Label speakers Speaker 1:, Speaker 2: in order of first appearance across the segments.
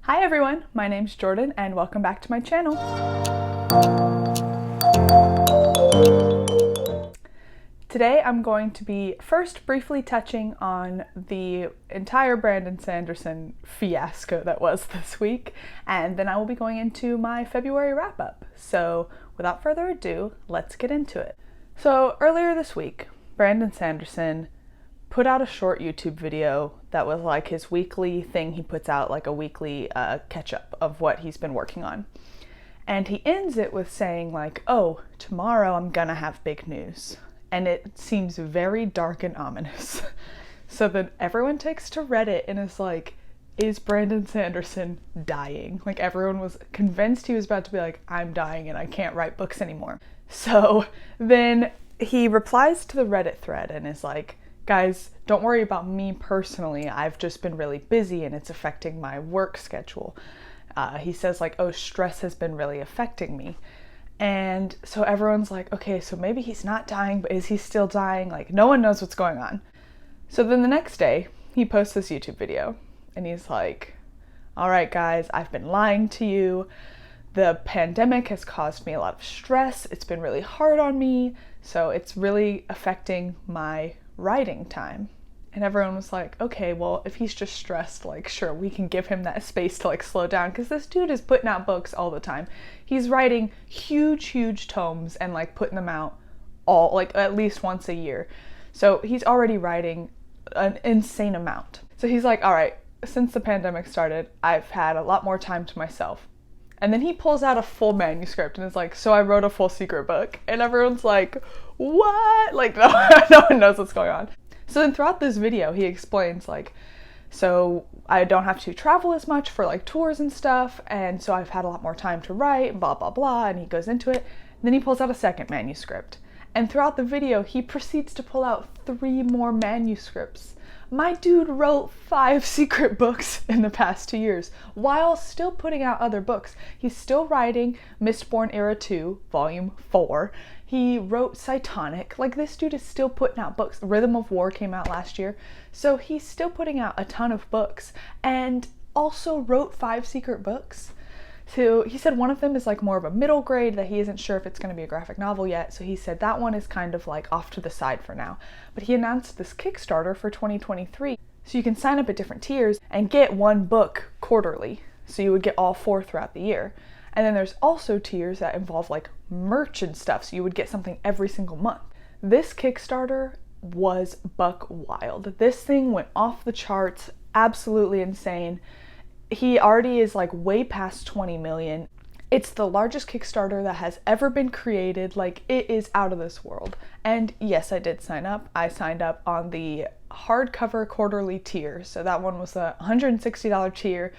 Speaker 1: Hi everyone, my name's Jordan and welcome back to my channel. Today I'm going to be first briefly touching on the entire Brandon Sanderson fiasco that was this week, and then I will be going into my February wrap-up. So without further ado, let's get into it. So earlier this week, Brandon Sanderson put out a short YouTube video that was like his weekly thing. He puts out like a weekly catch-up of what he's been working on. And he ends it with saying like, oh, tomorrow I'm gonna have big news. And it seems very dark and ominous. So then everyone takes to Reddit and is like, is Brandon Sanderson dying? Like everyone was convinced he was about to be like, I'm dying and I can't write books anymore. So then he replies to the Reddit thread and is like, guys, don't worry about me personally. I've just been really busy and it's affecting my work schedule. He says like, oh, stress has been really affecting me. And so everyone's like, okay, so maybe he's not dying, but is he still dying? Like no one knows what's going on. So then the next day he posts this YouTube video and he's like, all right, guys, I've been lying to you. The pandemic has caused me a lot of stress. It's been really hard on me. So it's really affecting my writing time. And everyone was like, okay, well, if he's just stressed, like, sure, we can give him that space to like slow down, because this dude is putting out books all the time. He's writing huge tomes and like putting them out all like at least once a year. So he's already writing an insane amount. So he's like, all right, since the pandemic started, I've had a lot more time to myself. And then he pulls out a full manuscript and is like, so I wrote a full secret book. And everyone's like, what? Like, no one knows what's going on. So then throughout this video, he explains like, so I don't have to travel as much for like tours and stuff. And so I've had a lot more time to write, blah, blah, blah. And he goes into it. And then he pulls out a second manuscript. And throughout the video, he proceeds to pull out 3 more manuscripts. My dude wrote 5 secret books in the past 2 years while still putting out other books. He's still writing Mistborn Era 2, Volume 4. He wrote Cytonic. Like, this dude is still putting out books. Rhythm of War came out last year. So he's still putting out a ton of books and also wrote 5 secret books. So he said one of them is like more of a middle grade that he isn't sure if it's going to be a graphic novel yet. So he said that one is kind of like off to the side for now. But he announced this Kickstarter for 2023. So you can sign up at different tiers and get 1 book quarterly. So you would get all 4 throughout the year. And then there's also tiers that involve like merch and stuff. So you would get something every single month. This Kickstarter was buck wild. This thing went off the charts, absolutely insane. He already is like way past 20 million. It's the largest Kickstarter that has ever been created. Like, it is out of this world. And yes, I did sign up. I signed up on the hardcover quarterly tier. So that one was a $160 tier.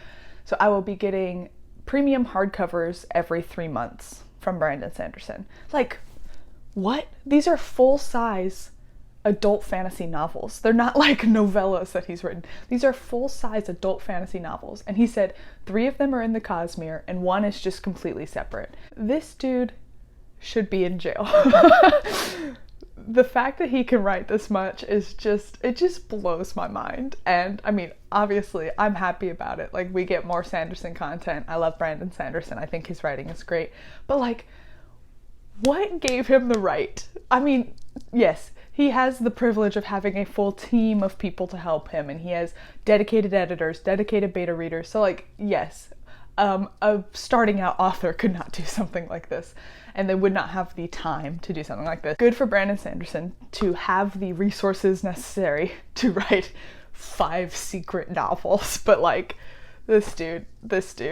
Speaker 1: So I will be getting premium hardcovers every 3 months from Brandon Sanderson. Like, what? These are full-size adult fantasy novels. They're not like novellas that he's written. These are full-size adult fantasy novels. And he said 3 of them are in the Cosmere and 1 is just completely separate. This dude should be in jail. The fact that he can write this much is it just blows my mind. And I mean, obviously I'm happy about it. Like, we get more Sanderson content. I love Brandon Sanderson. I think his writing is great. But like, what gave him the right? I mean, yes, he has the privilege of having a full team of people to help him, and he has dedicated editors, dedicated beta readers. So like, yes, a starting out author could not do something like this, and they would not have the time to do something like this. Good for Brandon Sanderson to have the resources necessary to write 5 secret novels, but like, this dude,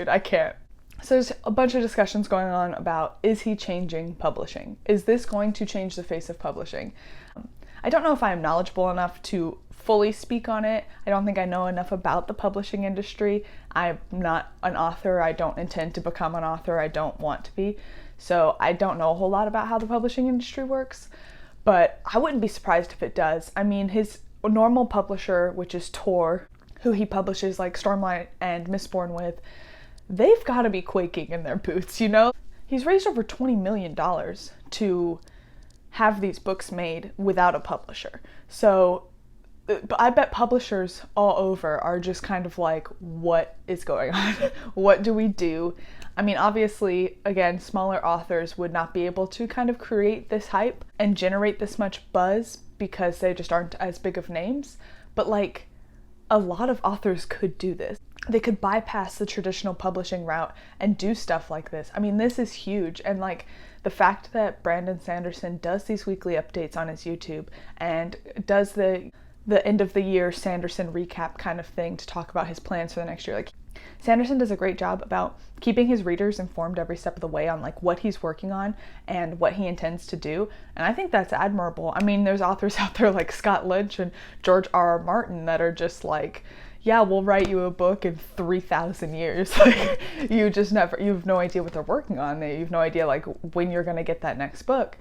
Speaker 1: I can't. So there's a bunch of discussions going on about, is he changing publishing? Is this going to change the face of publishing? I don't know if I am knowledgeable enough to fully speak on it. I don't think I know enough about the publishing industry. I'm not an author. I don't intend to become an author. I don't want to be. So I don't know a whole lot about how the publishing industry works, but I wouldn't be surprised if it does. I mean, his normal publisher, which is Tor, who he publishes like Stormlight and Mistborn with, they've got to be quaking in their boots, you know? He's raised over $20 million to have these books made without a publisher. So I bet publishers all over are just kind of like, what is going on? What do we do? I mean, obviously, again, smaller authors would not be able to kind of create this hype and generate this much buzz because they just aren't as big of names. But like, a lot of authors could do this. They could bypass the traditional publishing route and do stuff like this. I mean, this is huge. And like, the fact that Brandon Sanderson does these weekly updates on his YouTube and does the end of the year Sanderson recap kind of thing to talk about his plans for the next year. Like, Sanderson does a great job about keeping his readers informed every step of the way on like what he's working on and what he intends to do. And I think that's admirable. I mean, there's authors out there like Scott Lynch and George R.R. Martin that are just like, yeah, we'll write you a book in 3,000 years. Like, you have no idea what they're working on. You have no idea like when you're going to get that next book.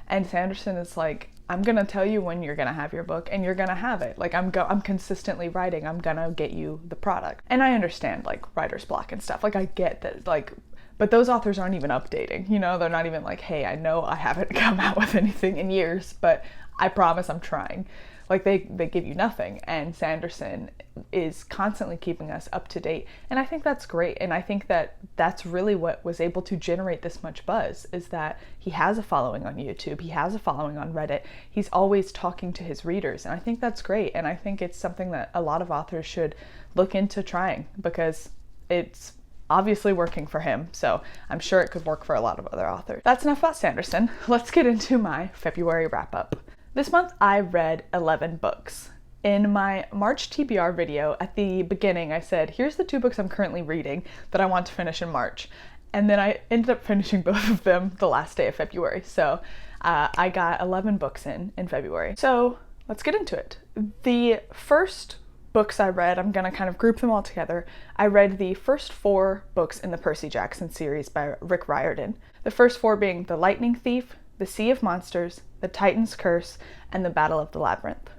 Speaker 1: And Sanderson is like, I'm going to tell you when you're going to have your book and you're going to have it. Like, I'm consistently writing. I'm going to get you the product. And I understand like writer's block and stuff. Like, I get that, like, but those authors aren't even updating, you know, they're not even like, hey, I know I haven't come out with anything in years, but I promise I'm trying. Like, they give you nothing, and Sanderson is constantly keeping us up to date, and I think that's great. And I think that that's really what was able to generate this much buzz, is that he has a following on YouTube, he has a following on Reddit, he's always talking to his readers, and I think that's great. And I think it's something that a lot of authors should look into trying, because it's obviously working for him, so I'm sure it could work for a lot of other authors. That's enough about Sanderson. Let's get into my February wrap-up. This month I read 11 books. In my March TBR video at the beginning, I said, here's the 2 books I'm currently reading that I want to finish in March. And then I ended up finishing both of them the last day of February. So I got 11 books in February. So let's get into it. The first books I read, I'm gonna kind of group them all together. I read the first 4 books in the Percy Jackson series by Rick Riordan. The first 4 being The Lightning Thief, The Sea of Monsters, The Titan's Curse, and The Battle of the Labyrinth.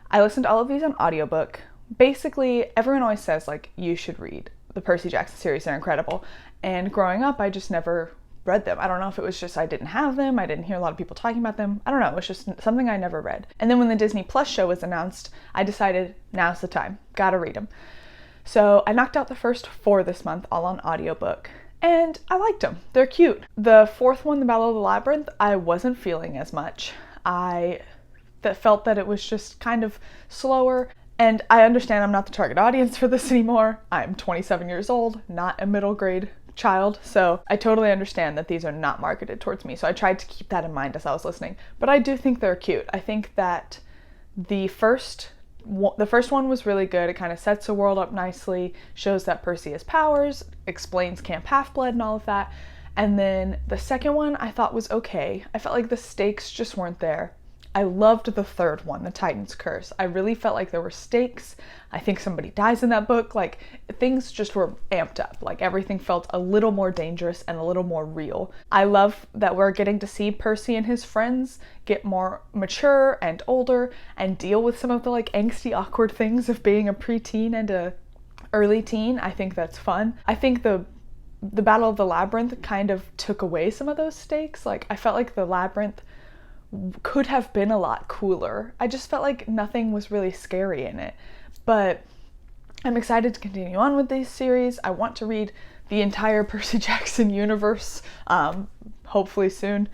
Speaker 1: I listened to all of these on audiobook. Basically, everyone always says, like, you should read the Percy Jackson series, they're incredible. And growing up, I just never read them. I don't know if it was just I didn't have them, I didn't hear a lot of people talking about them. I don't know, it was just something I never read. And then when the Disney Plus show was announced, I decided, now's the time, gotta read them. So I knocked out the first 4 this month, all on audiobook. And I liked them. They're cute. The 4th one, The Battle of the Labyrinth, I wasn't feeling as much. I felt that it was just kind of slower. And I understand I'm not the target audience for this anymore. I'm 27 years old, not a middle grade child. So I totally understand that these are not marketed towards me. So I tried to keep that in mind as I was listening. But I do think they're cute. I think that the first one was really good. It kind of sets the world up nicely, shows that Percy has powers, explains Camp Half-Blood and all of that. And then the second one I thought was okay. I felt like the stakes just weren't there. I loved the 3rd one, The Titan's Curse. I really felt like there were stakes. I think somebody dies in that book. Like, things just were amped up. Like, everything felt a little more dangerous and a little more real. I love that we're getting to see Percy and his friends get more mature and older and deal with some of the like angsty, awkward things of being a preteen and a early teen. I think that's fun. I think the Battle of the Labyrinth kind of took away some of those stakes. Like, I felt like the Labyrinth could have been a lot cooler. I just felt like nothing was really scary in it. But I'm excited to continue on with this series. I want to read the entire Percy Jackson universe, hopefully soon.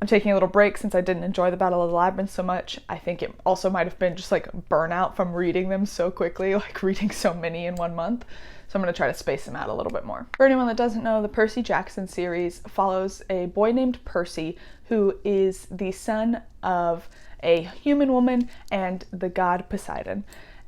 Speaker 1: I'm taking a little break since I didn't enjoy the Battle of the Labyrinth so much. I think it also might have been just like burnout from reading them so quickly, like reading so many in 1 month. So I'm going to try to space them out a little bit more. For anyone that doesn't know, the Percy Jackson series follows a boy named Percy who is the son of a human woman and the god Poseidon.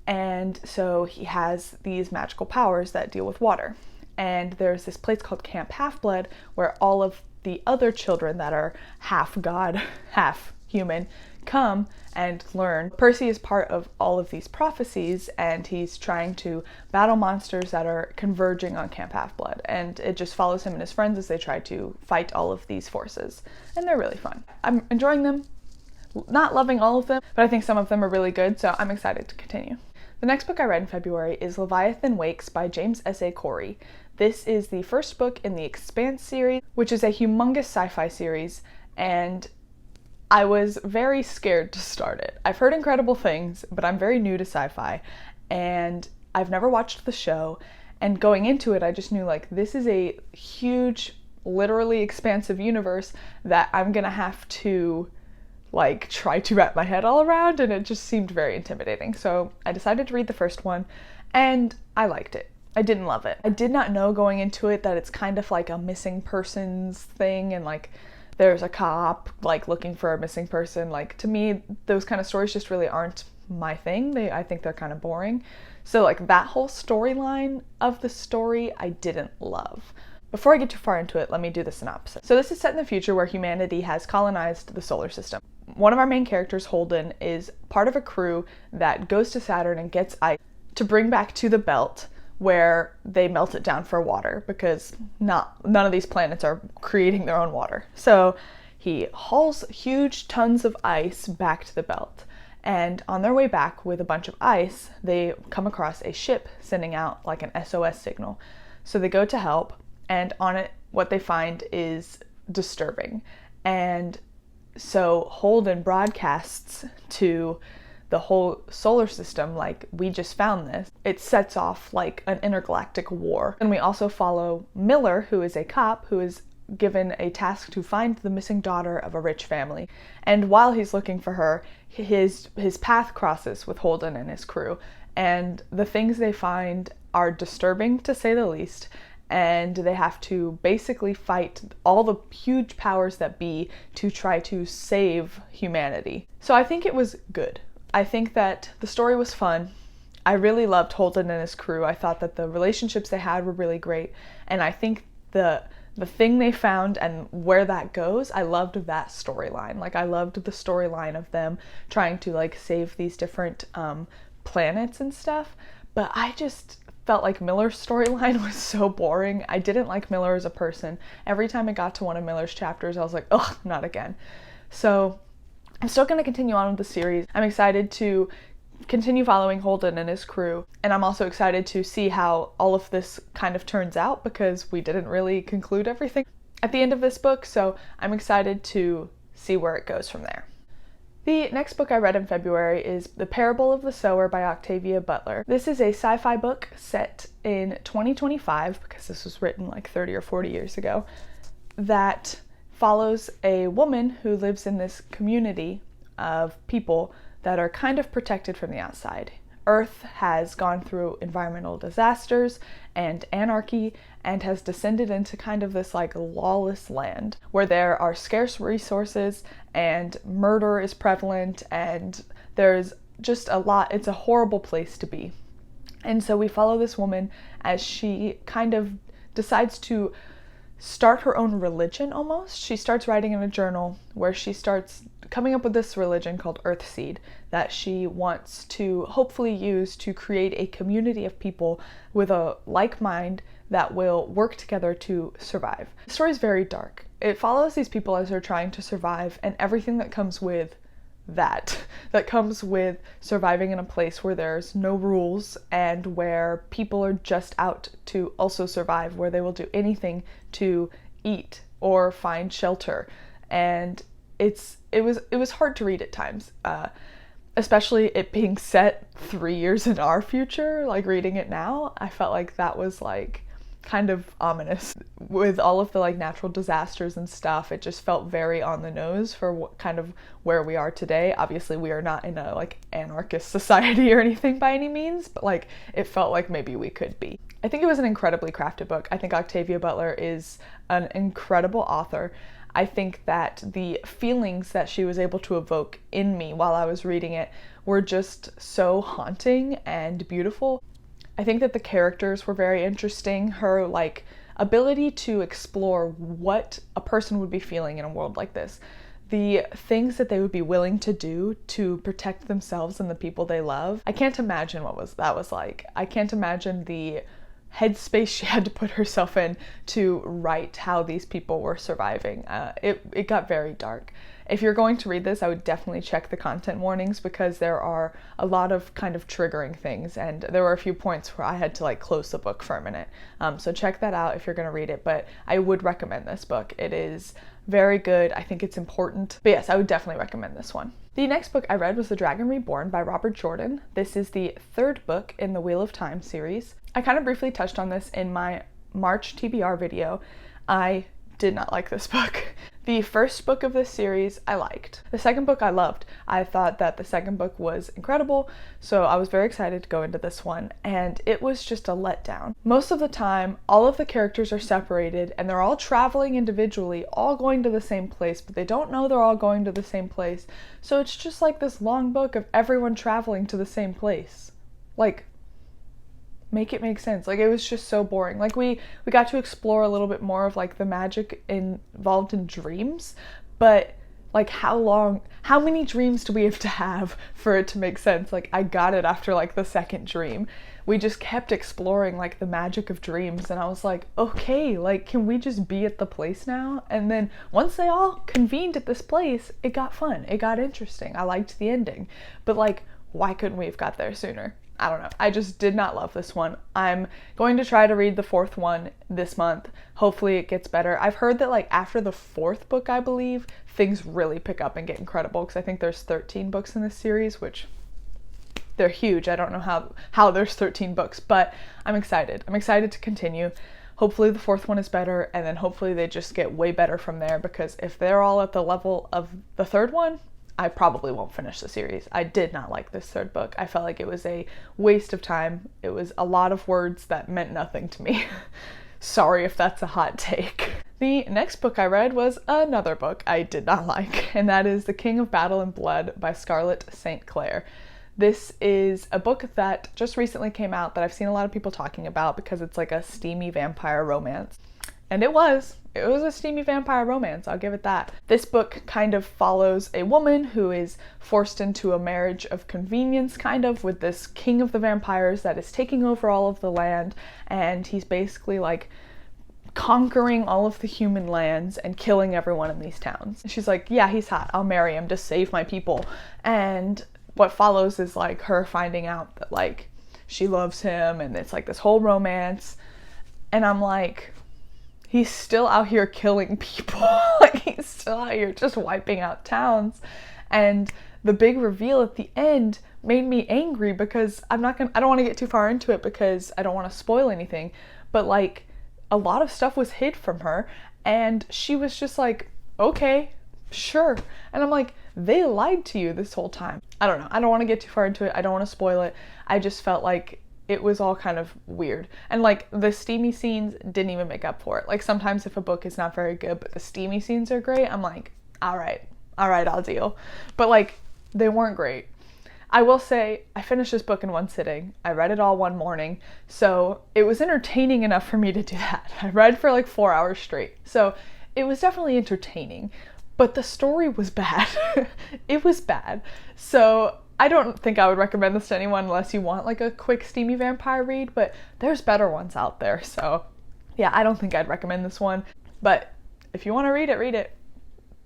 Speaker 1: And so he has these magical powers that deal with water. And there's this place called Camp Half-Blood where all of the other children that are half god, half human come and learn. Percy is part of all of these prophecies, and he's trying to battle monsters that are converging on Camp Half-Blood, and it just follows him and his friends as they try to fight all of these forces, and they're really fun. I'm enjoying them, not loving all of them, but I think some of them are really good, so I'm excited to continue. The next book I read in February is Leviathan Wakes by James S.A. Corey. This is the first book in the Expanse series, which is a humongous sci-fi series, and I was very scared to start it. I've heard incredible things, but I'm very new to sci-fi, and I've never watched the show, and going into it, I just knew, like, this is a huge, literally expansive universe that I'm gonna have to, like, try to wrap my head all around, and it just seemed very intimidating. So I decided to read the first one, and I liked it. I didn't love it. I did not know going into it that it's kind of like a missing persons thing, and like there's a cop like looking for a missing person. Like, to me, those kind of stories just really aren't my thing. I think they're kind of boring. So like that whole storyline of the story I didn't love. Before I get too far into it, let me do the synopsis. So this is set in the future where humanity has colonized the solar system. One of our main characters, Holden, is part of a crew that goes to Saturn and gets ice to bring back to the belt, where they melt it down for water, because none of these planets are creating their own water. So he hauls huge tons of ice back to the belt, and on their way back with a bunch of ice, they come across a ship sending out like an SOS signal. So they go to help, and on it, what they find is disturbing. And so Holden broadcasts to the whole solar system, like, we just found this. It sets off like an intergalactic war. And we also follow Miller, who is a cop who is given a task to find the missing daughter of a rich family. And while he's looking for her, his path crosses with Holden and his crew. And the things they find are disturbing, to say the least. And they have to basically fight all the huge powers that be to try to save humanity. So I think it was good. I think that the story was fun. I really loved Holden and his crew. I thought that the relationships they had were really great. And I think the thing they found and where that goes, I loved that storyline. Like, I loved the storyline of them trying to like save these different planets and stuff. But I just felt like Miller's storyline was so boring. I didn't like Miller as a person. Every time I got to one of Miller's chapters, I was like, ugh, not again. So I'm still going to continue on with the series. I'm excited to continue following Holden and his crew, and I'm also excited to see how all of this kind of turns out, because we didn't really conclude everything at the end of this book, so I'm excited to see where it goes from there. The next book I read in February is The Parable of the Sower by Octavia Butler. This is a sci-fi book set in 2025, because this was written like 30 or 40 years ago, that follows a woman who lives in this community of people that are kind of protected from the outside. Earth has gone through environmental disasters and anarchy and has descended into kind of this like lawless land where there are scarce resources and murder is prevalent and there's just a lot. It's a horrible place to be. And so we follow this woman as she kind of decides to start her own religion almost. She starts writing in a journal where she starts coming up with this religion called Earthseed that she wants to hopefully use to create a community of people with a like mind that will work together to survive. The story is very dark. It follows these people as they're trying to survive and everything that comes with that comes with surviving in a place where there's no rules and where people are just out to also survive, where they will do anything to eat or find shelter. And it was hard to read at times, especially it being set 3 years in our future. Like, reading it now, I felt like that was like kind of ominous with all of the like natural disasters and stuff. It just felt very on the nose for what kind of where we are today. Obviously we are not in a like anarchist society or anything by any means, but like it felt like maybe we could be. I think it was an incredibly crafted book. I think Octavia Butler is an incredible author. I think that the feelings that she was able to evoke in me while I was reading it were just so haunting and beautiful. I think that the characters were very interesting. Her like ability to explore what a person would be feeling in a world like this. The things that they would be willing to do to protect themselves and the people they love. I can't imagine what that was like. I can't imagine the headspace she had to put herself in to write how these people were surviving. It got very dark. if you're going to read this, I would definitely check the content warnings because there are a lot of kind of triggering things, and there were a few points where I had to like close the book for a minute. So check that out if you're going to read it, but I would recommend this book. It is very good. I think it's important. But yes, I would definitely recommend this one. The next book I read was The Dragon Reborn by Robert Jordan. This is the third book in the Wheel of Time series. I kind of briefly touched on this in my March TBR video. I did not like this book. The first book of this series I liked. The second book I loved. I thought that the second book was incredible, so I was very excited to go into this one, and it was just a letdown. Most of the time, all of the characters are separated and they're all traveling individually, all going to the same place, but they don't know they're all going to the same place. So it's just like this long book of everyone traveling to the same place. Like, make it make sense. Like, it was just so boring. Like, we got to explore a little bit more of like the magic involved in dreams, but like how many dreams do we have to have for it to make sense? Like, I got it after like the second dream. We just kept exploring like the magic of dreams, and I was like, okay, like, can we just be at the place now? And then once they all convened at this place, it got fun, it got interesting. I liked the ending, but like, why couldn't we have got there sooner? I don't know. I just did not love this one. I'm going to try to read the fourth one this month. Hopefully it gets better. I've heard that like after the fourth book, I believe, things really pick up and get incredible, because I think there's 13 books in this series, which they're huge. I don't know how there's 13 books, but I'm excited. I'm excited to continue. Hopefully the fourth one is better, and then hopefully they just get way better from there, because if they're all at the level of the third one, I probably won't finish the series. I did not like this third book. I felt like it was a waste of time. It was a lot of words that meant nothing to me. Sorry if that's a hot take. The next book I read was another book I did not like, and that is The King of Battle and Blood by Scarlett St. Clair. This is a book that just recently came out that I've seen a lot of people talking about because it's like a steamy vampire romance. And it was a steamy vampire romance, I'll give it that. This book kind of follows a woman who is forced into a marriage of convenience, kind of, with this king of the vampires that is taking over all of the land, and he's basically like conquering all of the human lands and killing everyone in these towns. And she's like, yeah, he's hot, I'll marry him to save my people. And what follows is like her finding out that like she loves him, and it's like this whole romance. And I'm like, he's still out here killing people. Like, he's still out here just wiping out towns. And the big reveal at the end made me angry, because I don't want to get too far into it because I don't want to spoil anything, but like a lot of stuff was hid from her, and she was just like, okay, sure. And I'm like, they lied to you this whole time. I don't know. I don't want to get too far into it. I don't want to spoil it. I just felt like it was all kind of weird. And like the steamy scenes didn't even make up for it. Like sometimes if a book is not very good, but the steamy scenes are great, I'm like, all right, I'll deal. But like, they weren't great. I will say, I finished this book in one sitting. I read it all one morning, so it was entertaining enough for me to do that. I read for like 4 hours straight. So it was definitely entertaining, but the story was bad. It was bad. So I don't think I would recommend this to anyone unless you want like a quick steamy vampire read, but there's better ones out there. So yeah, I don't think I'd recommend this one, but if you want to read it.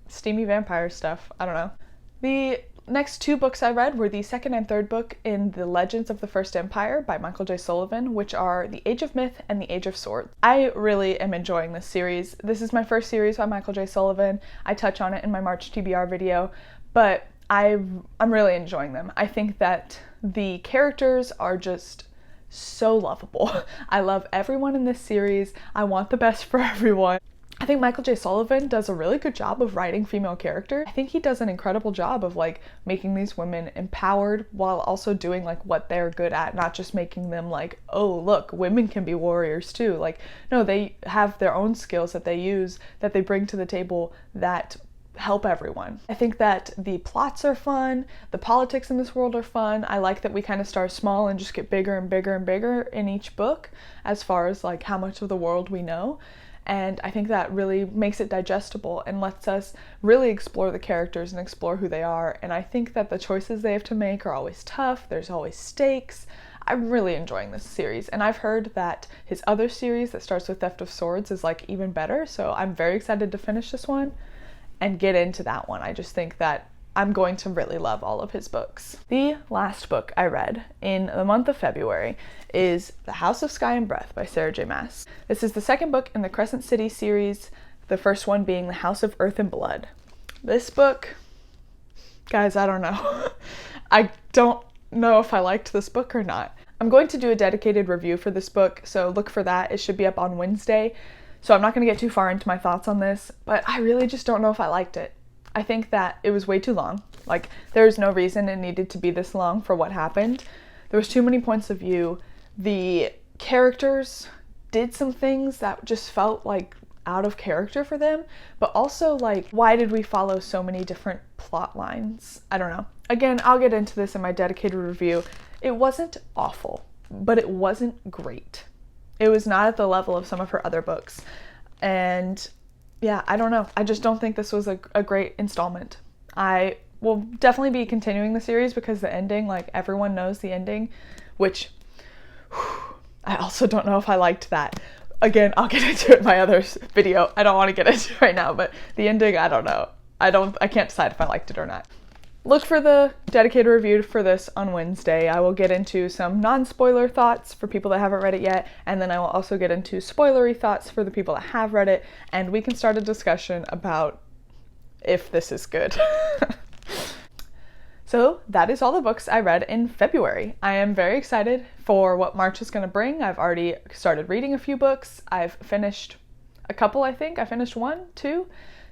Speaker 1: Steamy vampire stuff, I don't know. The next two books I read were the second and third book in the Legends of the First Empire by Michael J. Sullivan, which are The Age of Myth and The Age of Swords. I really am enjoying this series. This is my first series by Michael J. Sullivan. I touch on it in my March TBR video, but I'm really enjoying them. I think that the characters are just so lovable. I love everyone in this series. I want the best for everyone. I think Michael J. Sullivan does a really good job of writing female characters. I think he does an incredible job of like making these women empowered while also doing like what they're good at, not just making them like, oh look, women can be warriors too. Like, no, they have their own skills that they use, that they bring to the table, that help everyone. I think that the plots are fun, the politics in this world are fun. I like that we kind of start small and just get bigger and bigger and bigger in each book as far as like how much of the world we know. And I think that really makes it digestible and lets us really explore the characters and explore who they are. And I think that the choices they have to make are always tough. There's always stakes. I'm really enjoying this series. And I've heard that his other series that starts with Theft of Swords is like even better. So I'm very excited to finish this one. and get into that one. I just think that I'm going to really love all of his books. The last book I read in the month of February is The House of Sky and Breath by Sarah J. Maas. This is the second book in the Crescent City series, the first one being The House of Earth and Blood. This book, guys, I don't know. I don't know if I liked this book or not. I'm going to do a dedicated review for this book, so look for that. It should be up on Wednesday. So I'm not going to get too far into my thoughts on this, but I really just don't know if I liked it. I think that it was way too long. Like, there's no reason it needed to be this long for what happened. There was too many points of view. The characters did some things that just felt like out of character for them, but also like, why did we follow so many different plot lines? I don't know. Again, I'll get into this in my dedicated review. It wasn't awful, but it wasn't great. It was not at the level of some of her other books. And yeah, I don't know. I just don't think this was a great installment. I will definitely be continuing the series because the ending, like, everyone knows the ending, which I also don't know if I liked that. Again, I'll get into it in my other video. I don't want to get into it right now, but the ending, I don't know. I can't decide if I liked it or not. Look for the dedicated review for this on Wednesday. I will get into some non-spoiler thoughts for people that haven't read it yet, and then I will also get into spoilery thoughts for the people that have read it, and we can start a discussion about if this is good. So that is all the books I read in February. I am very excited for what March is going to bring. I've already started reading a few books. I've finished a couple, I think. I finished 1, 2.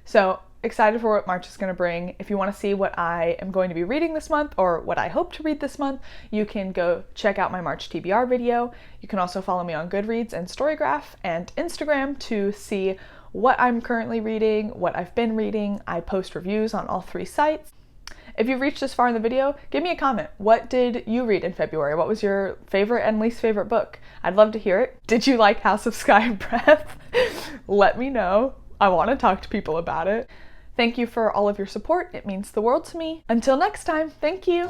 Speaker 1: So excited for what March is going to bring. If you want to see what I am going to be reading this month or what I hope to read this month, you can go check out my March TBR video. You can also follow me on Goodreads and StoryGraph and Instagram to see what I'm currently reading, what I've been reading. I post reviews on all 3 sites. If you've reached this far in the video, give me a comment. What did you read in February? What was your favorite and least favorite book? I'd love to hear it. Did you like House of Sky and Breath? Let me know. I want to talk to people about it. Thank you for all of your support. It means the world to me. Until next time, thank you.